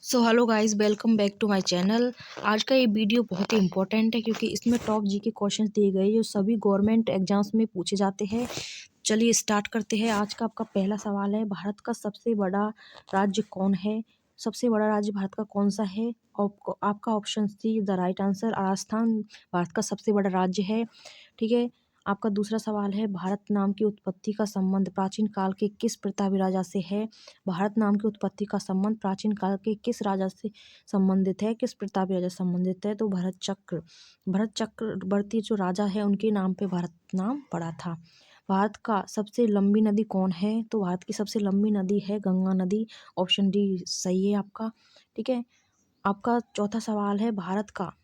So hello guys, welcome back to my channel. आज का ये वीडियो बहुत ही इंपॉर्टेंट है क्योंकि इसमें टॉप जी के क्वेश्चंस दिए गए जो सभी गवर्नमेंट एग्जाम्स में पूछे जाते हैं। चलिए स्टार्ट करते हैं। आज का आपका पहला सवाल है, भारत का सबसे बड़ा राज्य कौन है? सबसे बड़ा राज्य भारत का कौन सा है? आपका option see the right answer, Rajasthan Bharat का सबसे बड़ा राज्य है। ठीक है। आपका दूसरा सवाल है, भारत नाम की उत्पत्ति का संबंध प्राचीन काल के किस प्रतापी राजा से है? भारत नाम की उत्पत्ति का संबंध प्राचीन काल के किस राजा से संबंधित है, किस प्रतापी राजा से संबंधित है? तो भरत चक्रवर्ती जो राजा है उनके नाम पे भारत नाम पड़ा था। भारत का सबसे लंबी नदी कौन है? तो भारत की सबसे लंबी नदी है गंगा नदी। ऑप्शन डी सही है आपका। ठीक है। आपका चौथा सवाल है, भारत का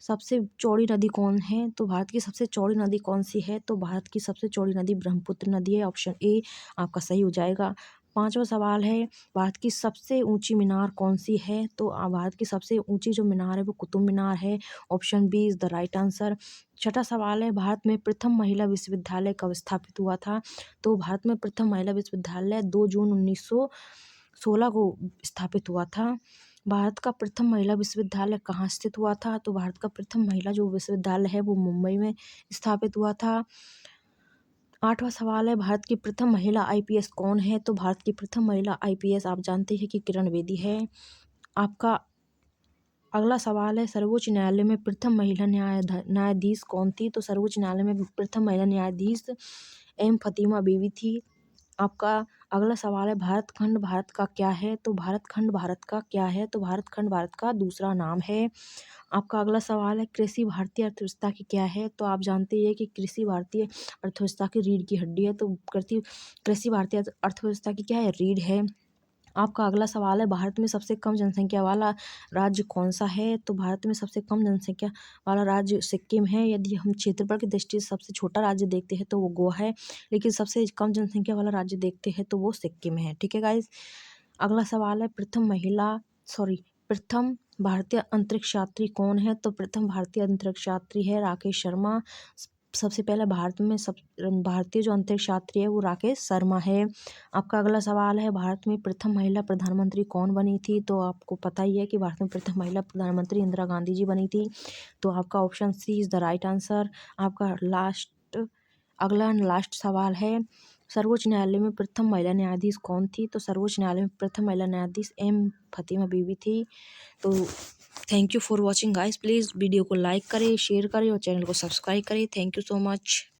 सबसे चौड़ी नदी कौन है? तो भारत की सबसे चौड़ी नदी कौन सी है? तो भारत की सबसे चौड़ी नदी ब्रह्मपुत्र नदी है। ऑप्शन ए आपका सही हो जाएगा। पांचवा सवाल है, भारत की सबसे ऊंची मीनार कौन सी है? तो भारत की सबसे ऊंची जो मीनार है वो कुतुब मीनार है। Option B is the right answer. छठा सवाल है, भारत में प्रथम महिला विश्वविद्यालय कब स्थापित हुआ था? तो भारत में प्रथम महिला विश्वविद्यालय 2 जून 1916 को स्थापित हुआ था। भारत का प्रथम महिला विश्वविद्यालय कहाँ स्थित हुआ था? तो भारत का प्रथम महिला जो विश्वविद्यालय है वो मुंबई में स्थापित हुआ था। आठवां सवाल है, भारत की प्रथम महिला आईपीएस कौन है? तो भारत की प्रथम महिला आईपीएस आप जानते हैं कि किरण बेदी है। आपका अगला सवाल है, सर्वोच्च न्यायालय में प्रथम महिला न्यायाधीश कौन थी? तो सर्वोच्च न्यायालय में प्रथम महिला न्यायाधीश एम फतीमा बीवी थी। आपका अगला सवाल है, भारत खंड भारत का क्या है? तो भारत खंड भारत का क्या है? तो भारत खंड भारत का दूसरा नाम है। आपका अगला सवाल है, कृषि भारतीय अर्थव्यवस्था की क्या है? तो आप जानते हैं कि कृषि भारतीय अर्थव्यवस्था की रीढ़ की हड्डी है। तो कृषि भारतीय अर्थव्यवस्था की क्या है? रीढ़ है। आपका अगला सवाल है, भारत में सबसे कम जनसंख्या वाला राज्य कौन सा है? तो भारत में सबसे कम जनसंख्या वाला राज्य सिक्किम है। यदि हम क्षेत्रफल की दृष्टि से सबसे छोटा राज्य देखते हैं तो वो गोवा है, लेकिन सबसे कम जनसंख्या वाला राज्य देखते हैं तो वो सिक्किम है। ठीक है गाइज। अगला सवाल है, प्रथम भारतीय अंतरिक्ष यात्री कौन है? तो प्रथम भारतीय अंतरिक्ष यात्री है राकेश शर्मा। सबसे पहले भारतीय जो अंतरिक्ष यात्री है वो राकेश शर्मा है। आपका अगला सवाल है, भारत में प्रथम महिला प्रधानमंत्री कौन बनी थी? तो आपको पता ही है कि भारत में प्रथम महिला प्रधानमंत्री इंदिरा गांधी जी बनी थी। तो आपका option C is the right answer. आपका अगला लास्ट सवाल है, सर्वोच्च न्यायालय में प्रथम महिला न्यायाधीश कौन थी? तो सर्वोच्च न्यायालय में प्रथम महिला न्यायाधीश एम फतीमा बीवी थी। तो thank you for watching guys. Please video को लाइक करें, शेयर करें और चैनल को सब्सक्राइब करें। Thank you so much.